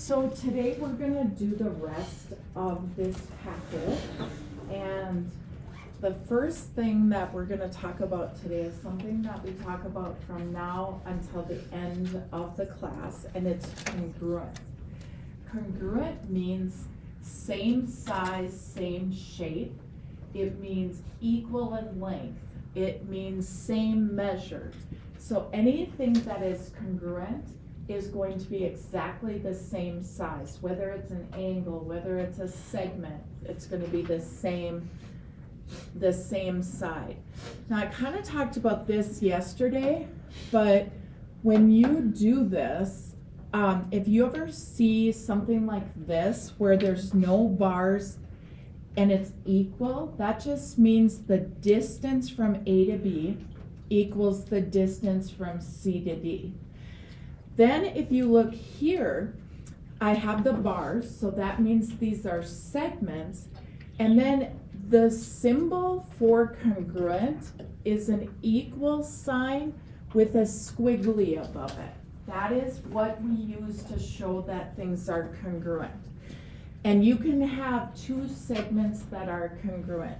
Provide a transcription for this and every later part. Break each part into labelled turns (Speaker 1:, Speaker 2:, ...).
Speaker 1: So today we're gonna do the rest of this packet, and the first thing that we're gonna talk about today is something that we talk about from now until the end of the class, and it's congruent. Congruent means same size, same shape. It means equal in length. It means same measure. So anything that is congruent is going to be exactly the same size, whether it's an angle, whether it's a segment, it's going to be the same side. Now I kind of talked about this yesterday, but when you do this, if you ever see something like this where there's no bars and it's equal, that just means the distance from A to B equals the distance from C to D. Then if you look here, I have the bars, so that means these are segments, and then the symbol for congruent is an equal sign with a squiggly above it. That is what we use to show that things are congruent. And you can have two segments that are congruent.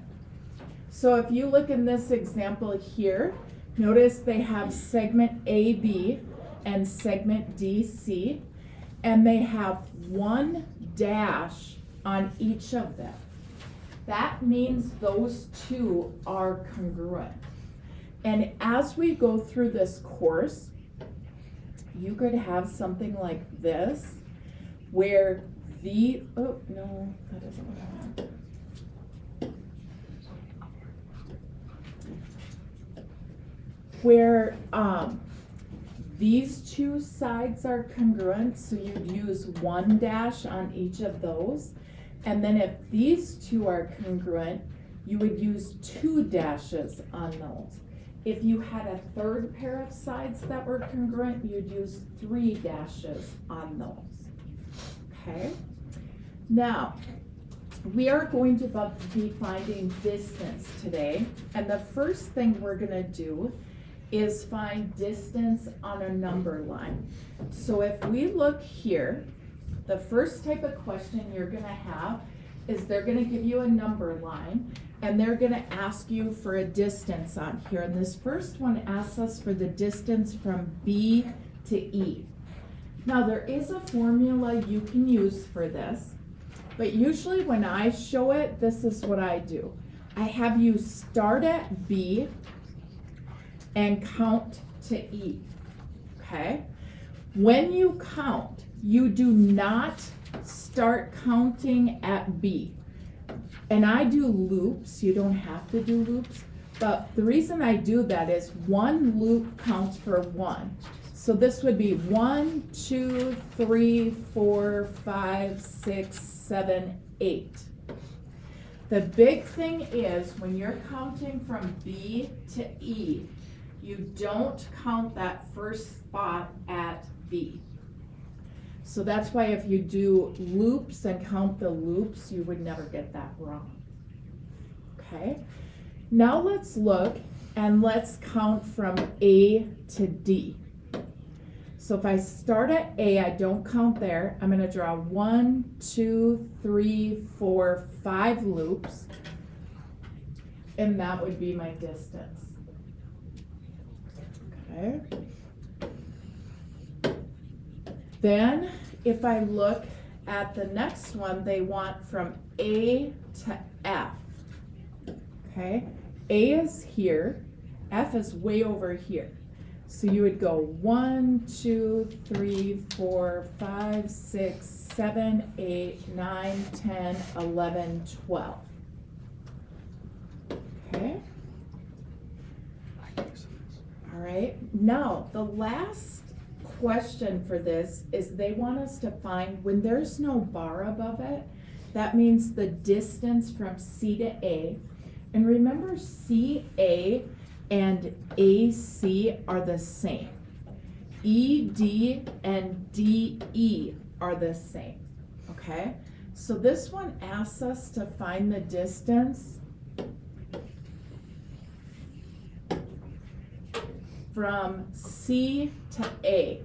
Speaker 1: So if you look in this example here, notice they have segment AB and segment DC, and they have one dash on each of them. That means those two are congruent. And as we go through this course, you could have something like this, where oh no, that isn't what I want. Where these two sides are congruent, so you'd use one dash on each of those. And then if these two are congruent, you would use two dashes on those. If you had a third pair of sides that were congruent, you'd use three dashes on those. Okay? Now, we are going to be finding distance today, and the first thing we're going to do is find distance on a number line. So if we look here, the first type of question you're going to have is they're going to give you a number line, and they're going to ask you for a distance on here. And this first one asks us for the distance from B to E. Now there is a formula you can use for this, but usually when I show it, this is what I do. I have you start at B and count to E, okay? When you count, you do not start counting at B. And I do loops, you don't have to do loops, but the reason I do that is one loop counts for one. So this would be 1, 2, 3, 4, 5, 6, 7, 8. The big thing is when you're counting from B to E, you don't count that first spot at B. So that's why if you do loops and count the loops, you would never get that wrong. Okay? Now let's look and let's count from A to D. So if I start at A, I don't count there. I'm going to draw 1, 2, 3, 4, 5 loops, and that would be my distance. Okay. Then if I look at the next one, they want from A to F. Okay, A is here, F is way over here. So you would go 1, 2, 3, 4, 5, 6, 7, 8, 9, 10, 11, 12. Okay. All right, now the last question for this is they want us to find, when there's no bar above it, that means the distance from C to A. And remember, CA and AC are the same. ED and DE are the same, okay? So this one asks us to find the distance from C to A.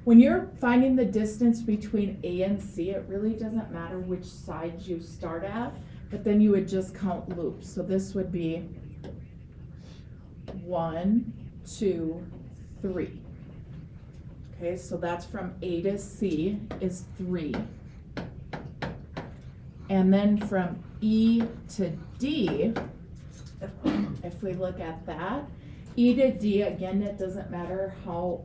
Speaker 1: When you're finding the distance between A and C, it really doesn't matter which side you start at, but then you would just count loops. So this would be 1, 2, 3. Okay, so that's from A to C is 3. And then from E to D, if we look at that, E to D, again, it doesn't matter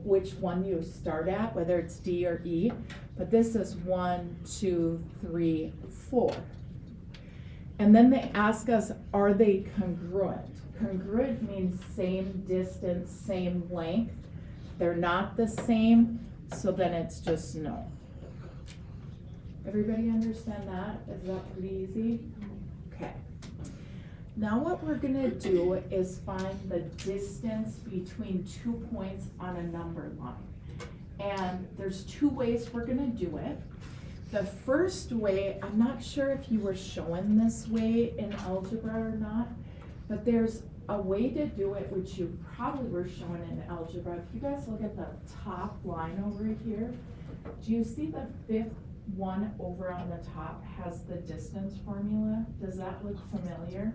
Speaker 1: which one you start at, whether it's D or E, but this is 1, 2, 3, 4. And then they ask us, are they congruent? Congruent means same distance, same length. They're not the same, so then it's just no. Everybody understand that? Is that pretty easy? Okay. Now what we're gonna do is find the distance between 2 points on a number line. And there's 2 ways we're gonna do it. The first way, I'm not sure if you were shown this way in algebra or not, but there's a way to do it which you probably were shown in algebra. If you guys look at the top line over here, do you see the 5th one over on the top has the distance formula? Does that look familiar?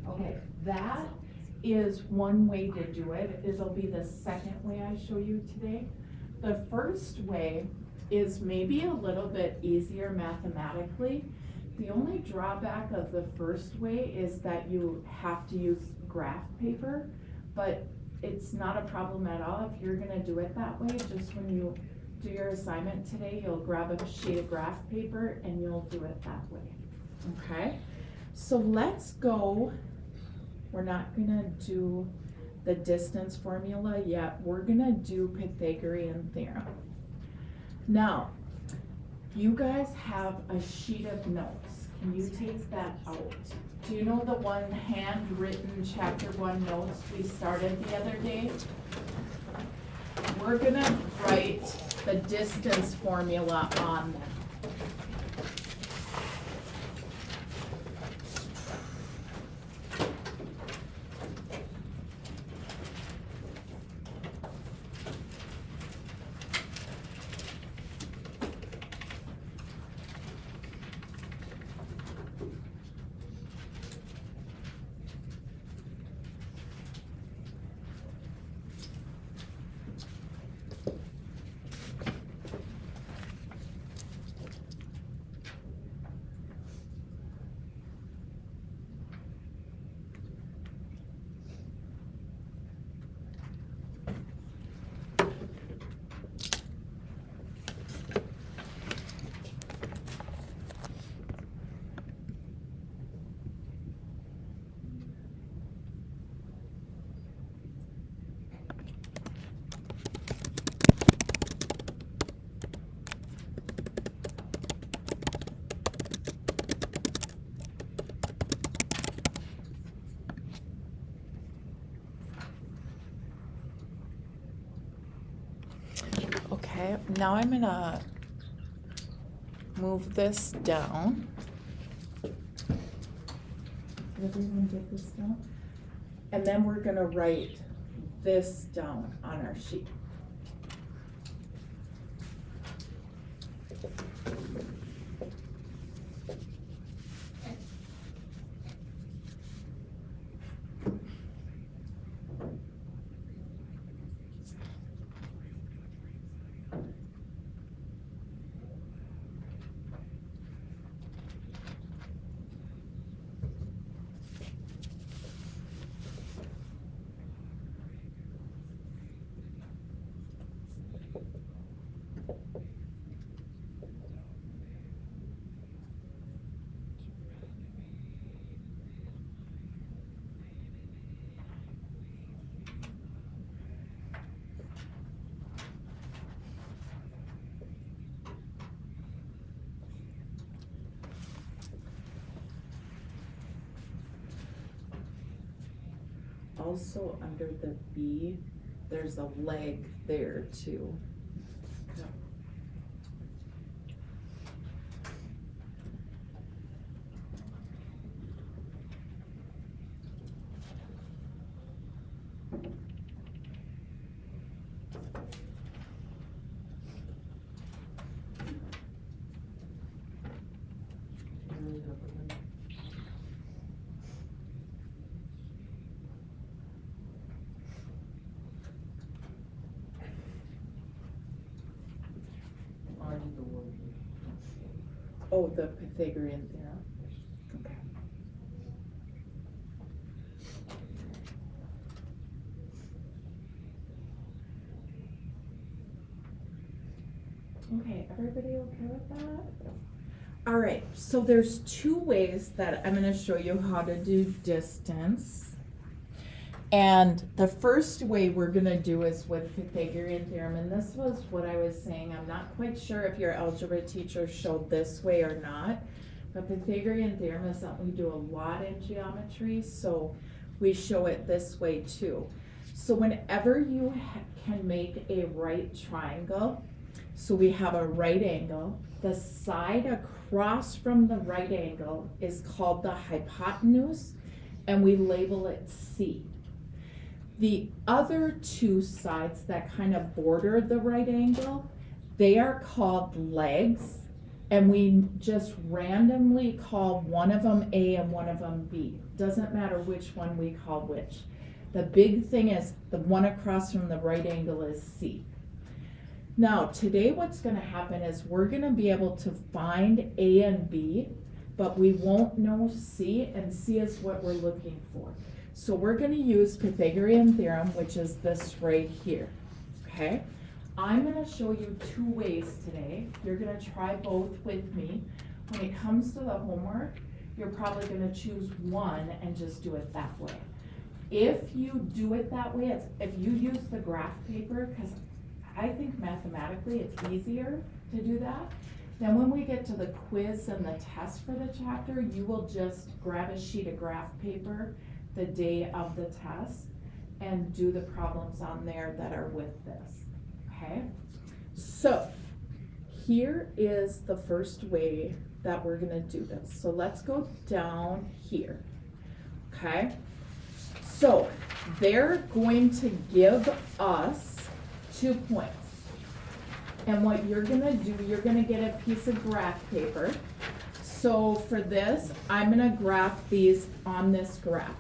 Speaker 1: Okay, that is one way to do it. It'll be the second way I show you today. The first way is maybe a little bit easier mathematically. The only drawback of the first way is that you have to use graph paper, but it's not a problem at all if you're gonna do it that way. Just when you do your assignment today, you'll grab a sheet of graph paper and you'll do it that way. Okay, so let's go. We're not gonna do the distance formula yet. We're gonna do Pythagorean Theorem. Now, you guys have a sheet of notes. Can you take that out? Do you know the one handwritten chapter 1 notes we started the other day? We're gonna write the distance formula on them. Okay, now I'm gonna move this down. Did everyone get this down? And then we're gonna write this down on our sheet. Also under the B, there's a leg there too. Okay. Oh, the Pythagorean theorem. Okay. Okay, everybody okay with that? All right, so there's two ways that I'm going to show you how to do distance. And the first way we're going to do is with Pythagorean theorem. And this was what I was saying. I'm not quite sure if your algebra teacher showed this way or not. But Pythagorean theorem is something we do a lot in geometry. So we show it this way too. So whenever you can make a right triangle, so we have a right angle, the side across from the right angle is called the hypotenuse, and we label it C. The other two sides that kind of border the right angle, they are called legs, and we just randomly call one of them A and one of them B. Doesn't matter which one we call which. The big thing is the one across from the right angle is C. Now, today what's going to happen is we're going to be able to find A and B, but we won't know C, and C is what we're looking for. So we're going to use Pythagorean theorem, which is this right here, okay? I'm going to show you two ways today. You're going to try both with me. When it comes to the homework, you're probably going to choose one and just do it that way. If you do it that way, if you use the graph paper, because I think mathematically it's easier to do that. Then when we get to the quiz and the test for the chapter, you will just grab a sheet of graph paper the day of the test and do the problems on there that are with this, okay? So here is the first way that we're gonna do this. So let's go down here, okay? So they're going to give us 2 points. And what you're gonna do, you're gonna get a piece of graph paper. So for this, I'm gonna graph these on this graph.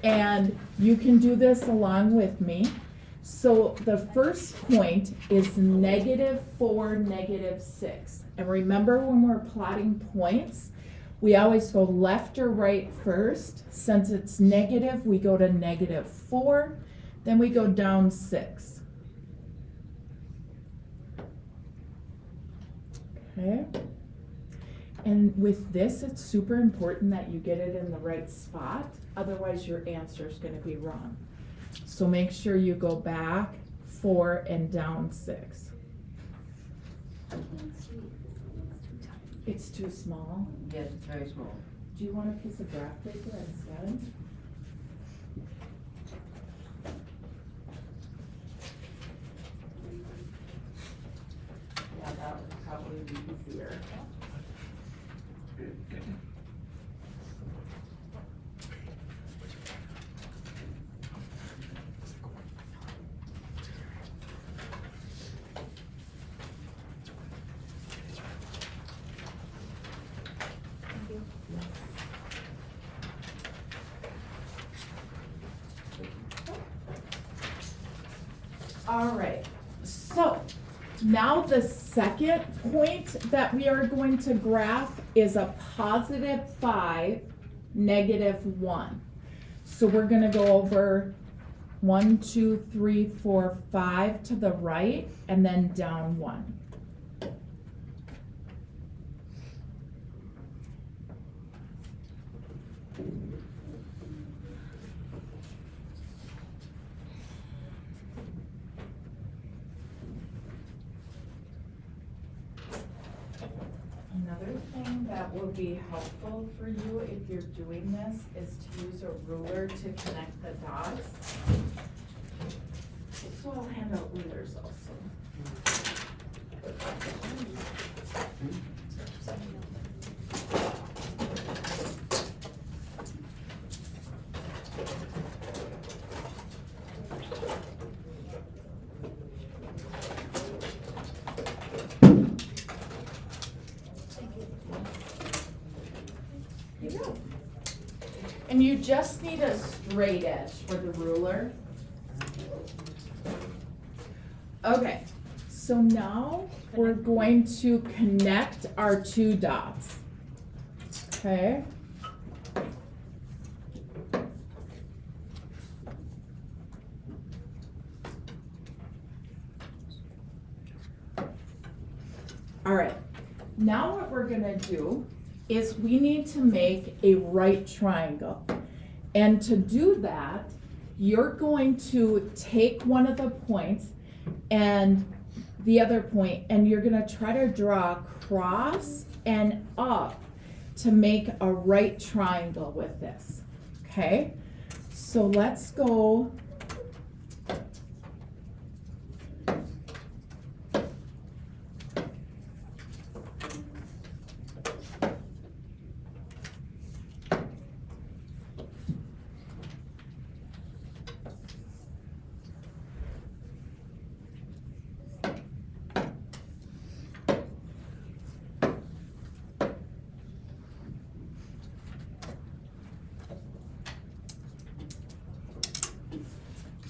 Speaker 1: And you can do this along with me. So the first point is -4, -6. And remember when we're plotting points, we always go left or right first. Since it's negative, we go to -4, then we go down 6. Okay. And with this, it's super important that you get it in the right spot. Otherwise, your answer is going to be wrong. So make sure you go back 4 and down 6. It's too small?
Speaker 2: Yes, it's very small.
Speaker 1: Do you want a piece of graph paper instead? Yeah, that would probably be easier. All right, so now the second point that we are going to graph is a +5, -1. So we're gonna go over 1, 2, 3, 4, 5 to the right and then down 1. Another thing that will be helpful for you if you're doing this is to use a ruler to connect the dots. So I'll hand out rulers also. And you just need a straight edge for the ruler. Okay, so now we're going to connect our two dots. Okay. All right, now what we're gonna do is we need to make a right triangle. And to do that, you're going to take one of the points and the other point, and you're gonna try to draw across and up to make a right triangle with this, okay? So let's go.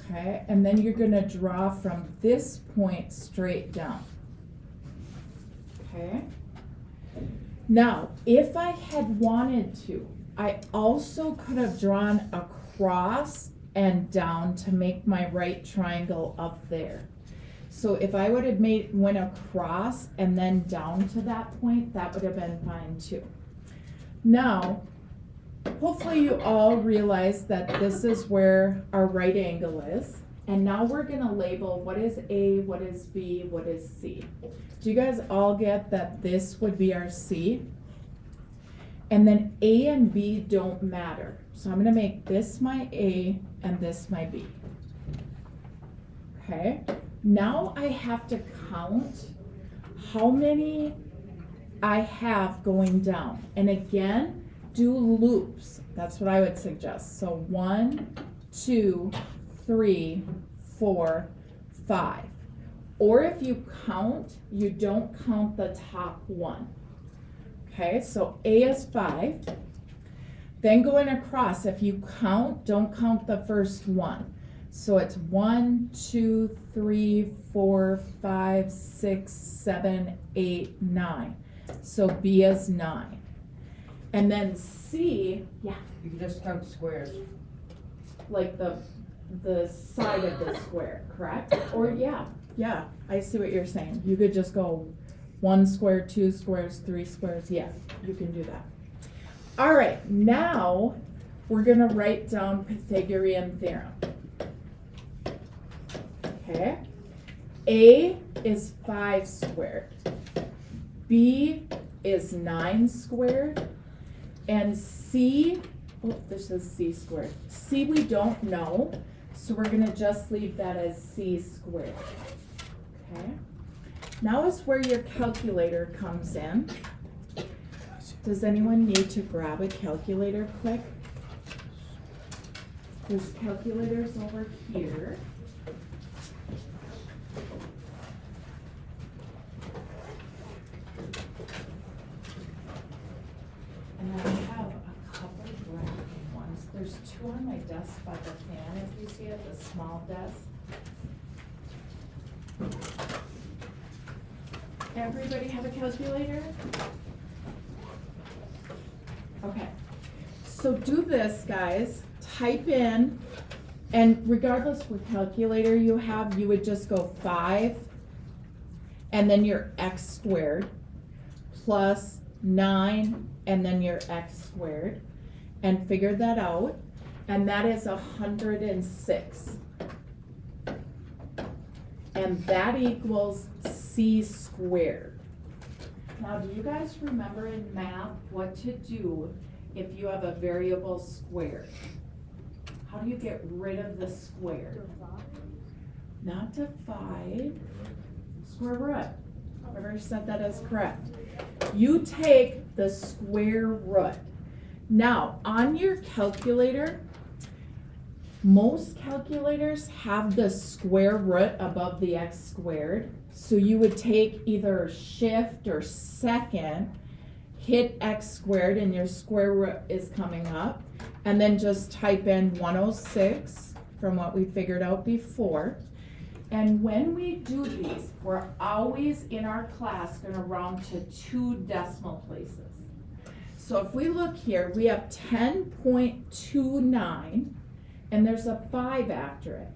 Speaker 1: Okay, and then you're gonna draw from this point straight down. Okay. Now, if I had wanted to, I also could have drawn across and down to make my right triangle up there. So if I would have went across and then down to that point, that would have been fine too. Now, hopefully you all realize that this is where our right angle is. And now we're gonna label what is A, what is B, what is C. Do you guys all get that this would be our C? And then A and B don't matter. So I'm gonna make this my A and this my B. Okay, now I have to count how many I have going down. And again, do loops. That's what I would suggest. So 1, 2, 3, 4, 5. Or if you count, you don't count the top one. Okay, so A is 5. Then going across, if you count, don't count the first one. So it's 1, 2, 3, 4, 5, 6, 7, 8, 9. So B is 9. And then C, yeah.
Speaker 2: You can just count squares.
Speaker 1: Like the side of the square, correct? Or yeah, I see what you're saying. You could just go 1 square, 2 squares, 3 squares. Yeah, you can do that. All right, now we're gonna write down Pythagorean Theorem. Okay, A is 5 squared. B is 9 squared. And C, oh, this is C squared. C we don't know, so we're gonna just leave that as C squared. Okay. Now is where your calculator comes in. Does anyone need to grab a calculator quick? There's calculators over here. And I have a couple graphic ones. There's 2 on my desk by the fan, if you see it, the small desk. Everybody have a calculator? Okay, so do this, guys. Type in, and regardless what calculator you have, you would just go 5, and then your x squared, plus 9, and then your x squared, and figure that out, and that is 106. And that equals C squared. Now, do you guys remember in math what to do if you have a variable squared? How do you get rid of the square? Not divide, square root. Whoever said that is correct. You take the square root. Now, on your calculator, most calculators have the square root above the x squared. So you would take either shift or second, hit x squared, and your square root is coming up. And then just type in 106 from what we figured out before. And when we do these, we're always in our class gonna round to 2 decimal places. So if we look here, we have 10.29, and there's a 5 after it.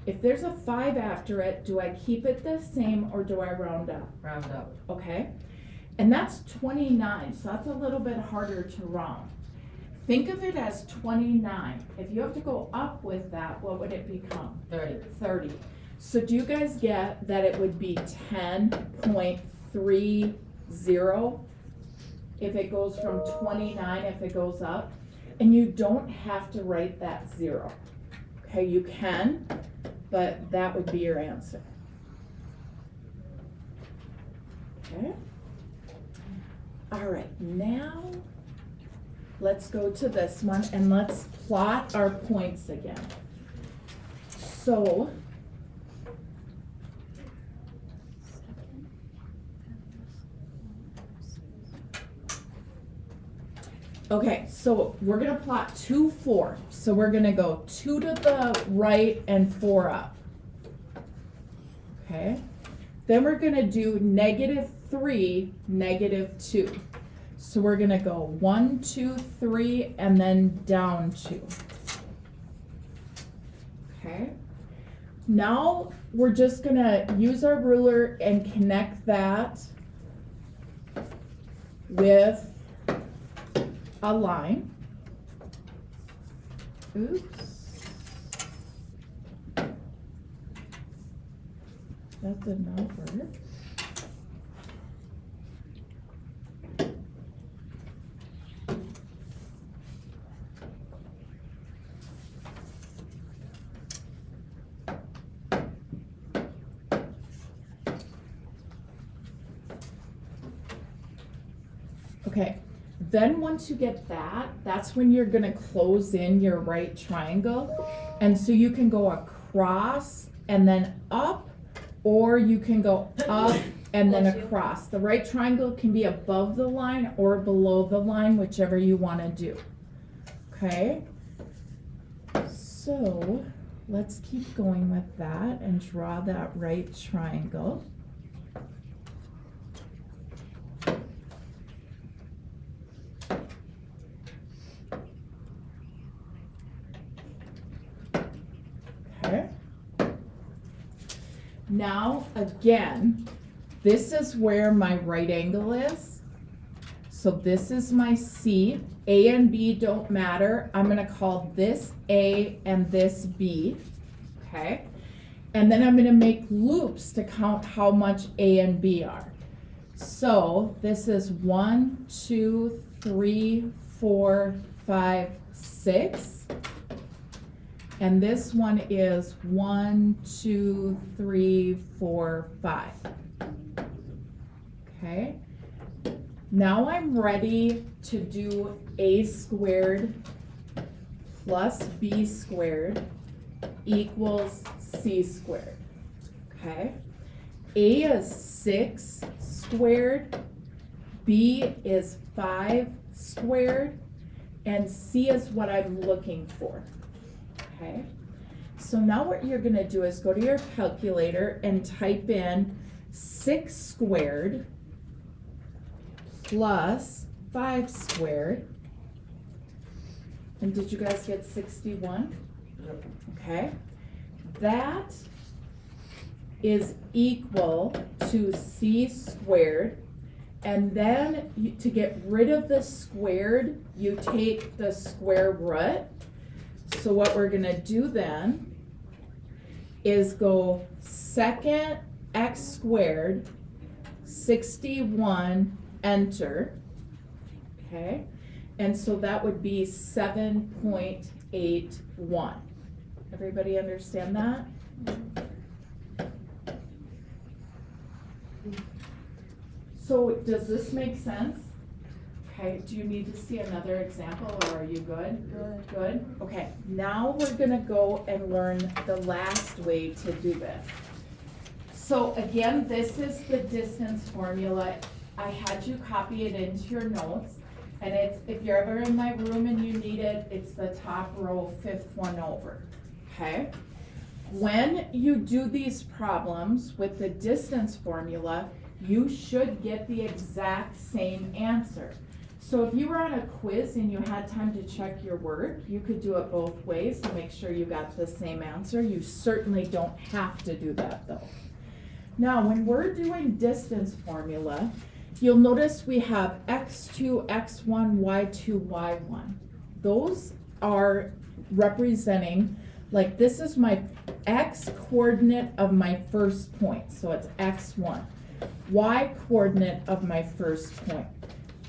Speaker 1: If there's a 5 after it, do I keep it the same or do I round up?
Speaker 2: Round up.
Speaker 1: Okay, and that's 29, so that's a little bit harder to round. Think of it as 29. If you have to go up with that, what would it become?
Speaker 2: 30.
Speaker 1: 30. So do you guys get that it would be 10.30 if it goes from 29, if it goes up? And you don't have to write that 0. Okay, you can, but that would be your answer. Okay. All right, now let's go to this one and let's plot our points again. So, okay, so we're gonna plot 2, 4. So we're gonna go 2 to the right and 4 up. Okay, then we're gonna do -3, -2. So we're gonna go 1, 2, 3, and then down 2. Okay, now we're just gonna use our ruler and connect that with a line. Oops. That did not work. Okay. Then once you get that, that's when you're gonna close in your right triangle. And so you can go across and then up, or you can go up and then across. The right triangle can be above the line or below the line, whichever you wanna do. Okay? So let's keep going with that and draw that right triangle. Now, again, this is where my right angle is. So this is my C. A and B don't matter. I'm gonna call this A and this B, okay? And then I'm gonna make loops to count how much A and B are. So this is 1, 2, 3, 4, 5, 6. And this one is 1, 2, 3, 4, 5. Okay. Now I'm ready to do A squared plus B squared equals C squared. Okay. A is 6 squared, B is 5 squared, and C is what I'm looking for. Okay, so now what you're gonna do is go to your calculator and type in 6 squared plus 5 squared. And did you guys get 61?
Speaker 2: Yep.
Speaker 1: Okay, that is equal to C squared. And then to get rid of the squared, you take the square root. So what we're gonna do then is go second x squared, 61, enter, okay? And so that would be 7.81. Everybody understand that? So does this make sense? Okay, do you need to see another example or are you good?
Speaker 3: Good.
Speaker 1: Good? Okay, now we're gonna go and learn the last way to do this. So again, this is the distance formula. I had you copy it into your notes. And it's, if you're ever in my room and you need it, it's the top row, 5th one over, okay? when you do these problems with the distance formula, you should get the exact same answer. So if you were on a quiz and you had time to check your work, you could do it both ways to make sure you got the same answer. You certainly don't have to do that though. Now, when we're doing distance formula, you'll notice we have x2, x1, y2, y1. Those are representing, like this is my x coordinate of my first point, so it's x1. Y coordinate of my first point.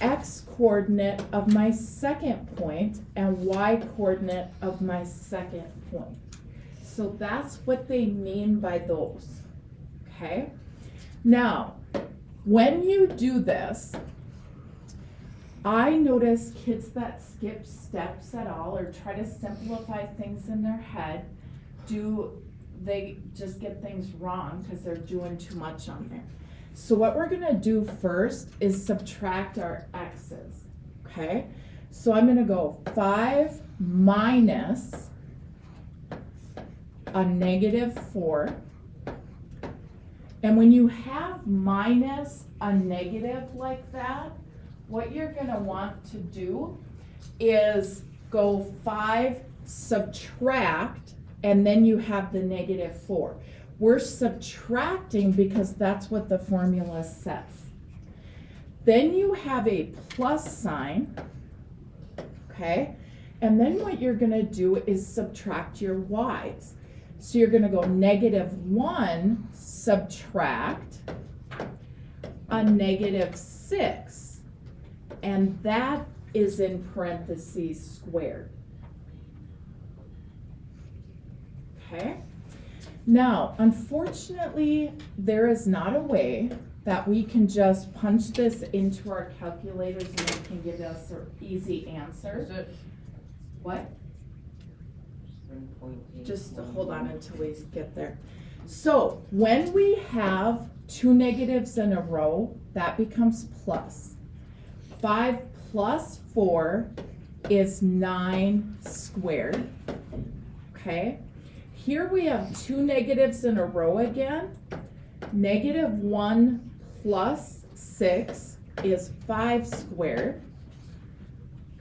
Speaker 1: X coordinate of my second point, and y coordinate of my second point. So that's what they mean by those, okay? Now, when you do this, I notice kids that skip steps at all or try to simplify things in their head, they just get things wrong because they're doing too much on there. So what we're gonna do first is subtract our x's, okay? So I'm gonna go 5 minus a negative 4. And when you have minus a negative like that, what you're gonna want to do is go 5, subtract, and then you have the negative 4. We're subtracting because that's what the formula says. Then you have a plus sign, okay? And then what you're gonna do is subtract your y's. So you're gonna go -1, subtract a -6. And that is in parentheses squared. Okay? Now, unfortunately, there is not a way that we can just punch this into our calculators and it can give us an easy answer.
Speaker 2: Is it
Speaker 1: What?
Speaker 2: 7.8?
Speaker 1: Just hold on until we get there. So, when we have 2 negatives in a row, that becomes plus. 5 plus 4 is 9 squared. Okay? Here we have 2 negatives in a row again. -1 plus 6 is 5 squared.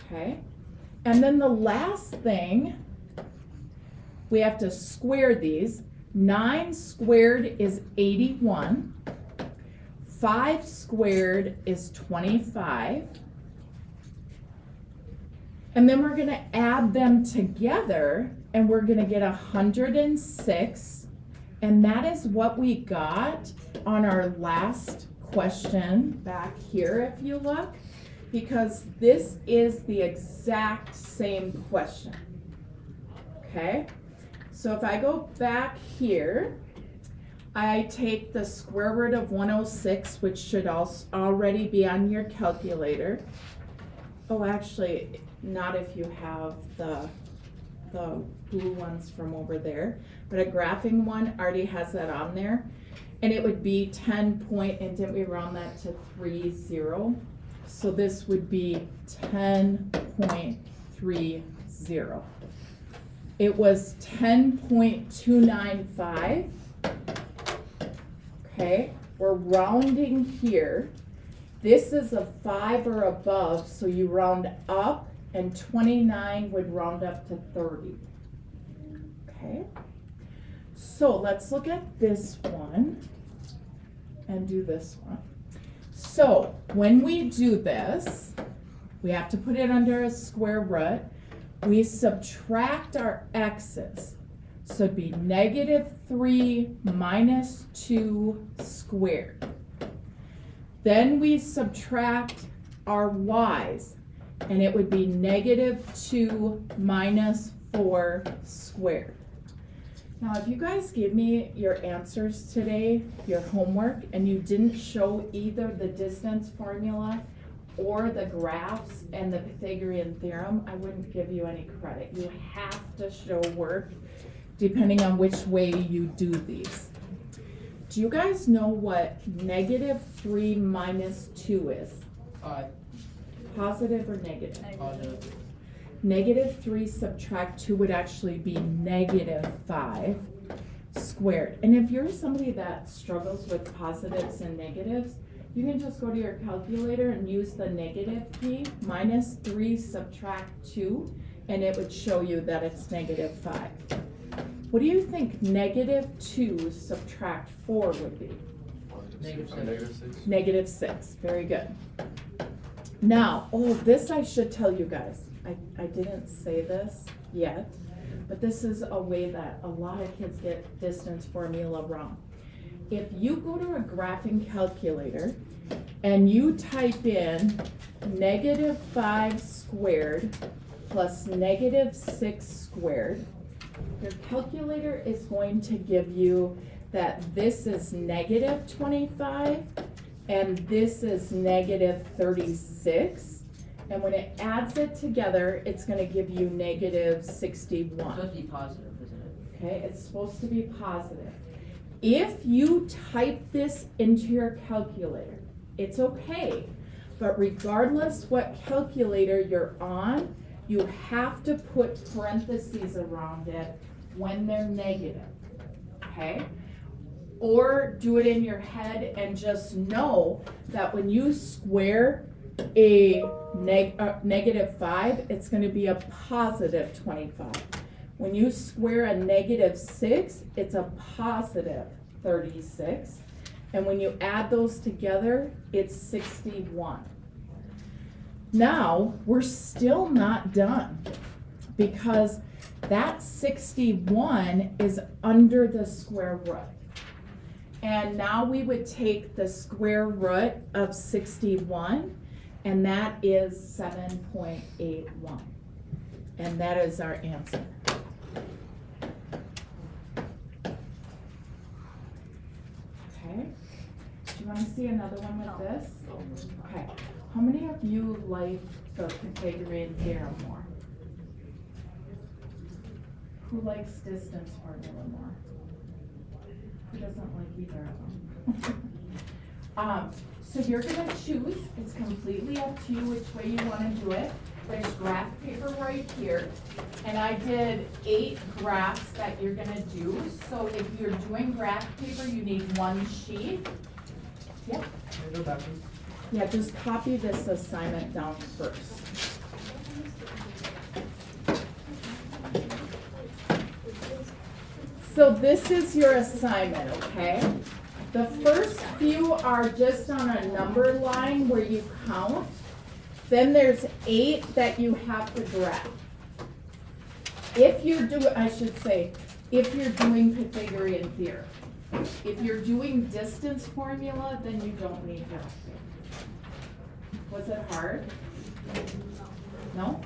Speaker 1: Okay? And then the last thing, we have to square these. 9 squared is 81. 5 squared is 25. And then we're gonna add them together and we're gonna get 106. And that is what we got on our last question back here, if you look, because this is the exact same question. Okay? So if I go back here, I take the square root of 106, which should also already be on your calculator. Oh, actually, not if you have the blue ones from over there, but a graphing one already has that on there. And it would be 10 point, and didn't we round that to 30? So this would be 10.30. It was 10.295. Okay, we're rounding here. This is a 5 or above, so you round up, and 29 would round up to 30. Okay, so let's look at this one and do this one. So when we do this, we have to put it under a square root. We subtract our x's. So it'd be -3 minus 2 squared. Then we subtract our y's, and it would be -2 minus 4 squared. Now, if you guys give me your answers today, your homework, and you didn't show either the distance formula or the graphs and the Pythagorean theorem, I wouldn't give you any credit. You have to show work depending on which way you do these. Do you guys know what -3 minus 2 is?
Speaker 2: 5.
Speaker 1: Positive or negative?
Speaker 2: Positive.
Speaker 1: -3 subtract 2 would actually be -5. squared. And if you're somebody that struggles with positives and negatives, you can just go to your calculator and use the negative key, minus 3 subtract 2, and it would show you that it's negative 5. What do you think negative 2 subtract 4 would be?
Speaker 2: Negative 6.
Speaker 1: Negative 6, very good. Now, oh, this I should tell you guys. I didn't say this yet, but this is a way that a lot of kids get distance formula wrong. If you go to a graphing calculator and you type in negative 5 squared plus negative 6 squared, your calculator is going to give you that this is negative 25 and this is negative 36. And when it adds it together, it's going to give you negative 61.
Speaker 3: It's supposed to be positive, isn't it?
Speaker 1: Okay, it's supposed to be positive. If you type this into your calculator, it's okay. But regardless what calculator you're on, you have to put parentheses around it when they're negative. Okay? Or do it in your head and just know that when you square a negative 5, it's going to be a positive 25. When you square a negative 6, it's a positive 36. And when you add those together, it's 61. Now, we're still not done because that 61 is under the square root. And now we would take the square root of 61, and that is 7.81. And that is our answer. Okay. Do you want to see another one with this? Okay. How many of you like the Pythagorean Theorem more? Who likes distance formula more? Who doesn't like either of them? So you're gonna choose, it's completely up to you which way you wanna do it. There's graph paper right here, and I did 8 graphs that you're gonna do. So if you're doing graph paper, you need 1 sheet. Yep. Yeah, just copy this assignment down first. So this is your assignment, okay? The first few are just on a number line where you count. Then there's 8 that you have to graph. If you're doing, if you're doing Pythagorean Theorem. If you're doing distance formula, then you don't need graph paper. Was it hard? No?